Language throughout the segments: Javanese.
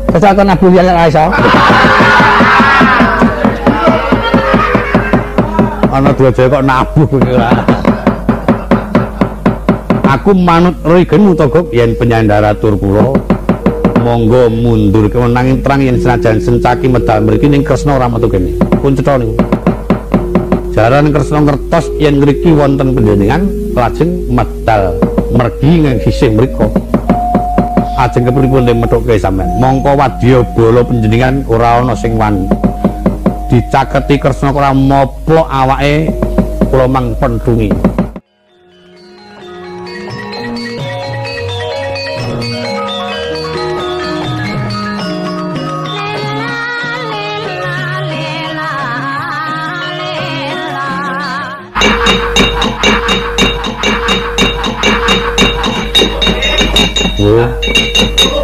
Cocok kon nabu yen ora iso. Ana dua-dua kok nabuh ora. Aku manut Regen Utagok yen penyandara tur kula monggo mundur kewenanging terang yen senajan sencaki medal mriki ning Kresna ora metu kene. Pun cetha niku. Jaran Kresna ngertos yen ngriki wonten panjenengan lajeng medal mergi ing sisih mriku. Ajeng kepripun nek methuke sampean. Mongko wadya bala panjenengan ora ana sing wani. Dicaketi Kresna ora moplok awake kula mang pendungi.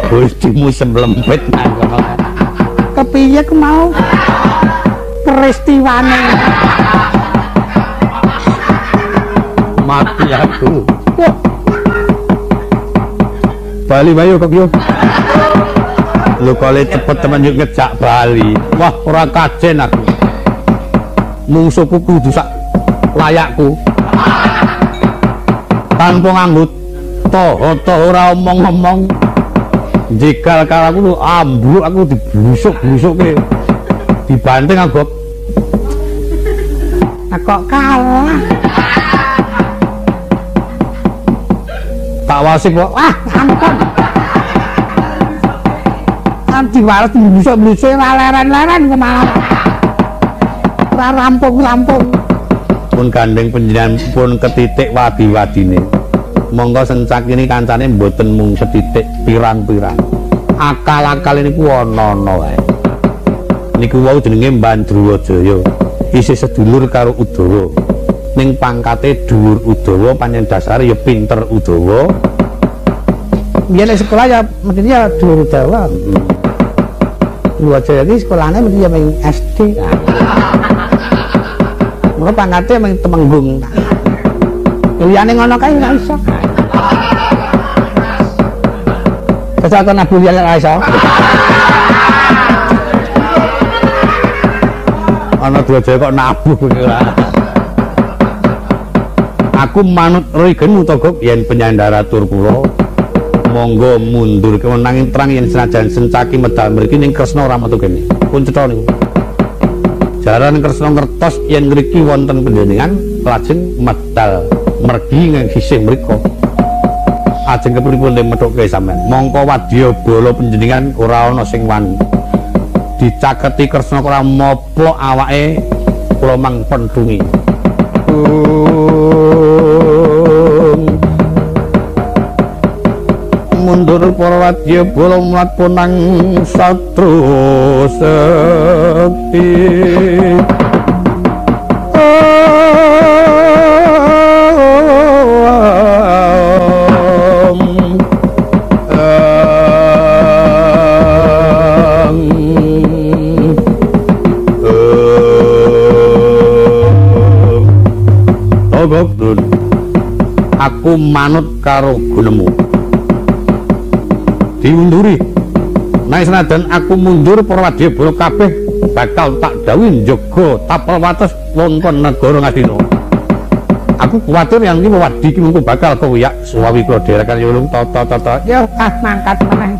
Gustimu semblempet nang kono. Kepiye ku mau peristiwane? Mati aku. Bali bayu kok yo. Lho kale cepet temen yo ngejak Bali. Wah, ora kajen aku. Mungsuhku kudu sak layakku. Tanpa nganggut toh ora omong-omong. Jegal karo aku ambruk aku dibusuk-busukke. Dibanting agok. Kok kalah. Tak wasip kok. Wah, ampun. Anti waras dibusuk-busuk leren-leren kemana. Ora rampung-rampung. Pun gandeng panjenengan pun ketitik wadi-wadine. Monggo sencak ini kancane mboten mung setitik pirang-pirang. Akal-akal niku ana-ana wae. Niku wau jenenge Mbandruwajaya. Isih sedulur karo Udawa. Ning pangkate dhuwur Udawa, panjen dasare ya pinter Udawa. Biyen nek sekolah ya mesti ya dhuwur Udawa. Mbandruwajaya iki sekolahane mesti ya ming SD. Mula pangkate ming Temenggung. Liyane ngono kae ora iso. Cocok kon nabu yen ora iso. Ana dua-dua kok nabuh ora. Aku manut Regen Utagok yen penyandara tur kula monggo mundur kewenanging terang yen senajan sencaki medal mriki ning Kresna ora metu kene. Pun cetha niku. Jaran Kresna ngertos yen ngriki wonten panjenengan lajeng medal mergi ing sisih mriku. Ajeng kepripun nek methuke sampean. Mongko wadya bala panjenengan ora ana sing wani. Dicaketi Kresna ora moplok awake kula mang pendungi. Mundur para wadya bala mulat punang satru sekti. Aku manut karo gunemu. Diunduri. Nek senajan aku mundur para wadya bala kabeh bakal tak dawuhi njaga tapel wates wonten negara Ngastina. Aku kuwatir yang iki wadi iki mengko bakal koyak suwawi kula derekan yulung tata-tata. Ya mangkat meneh.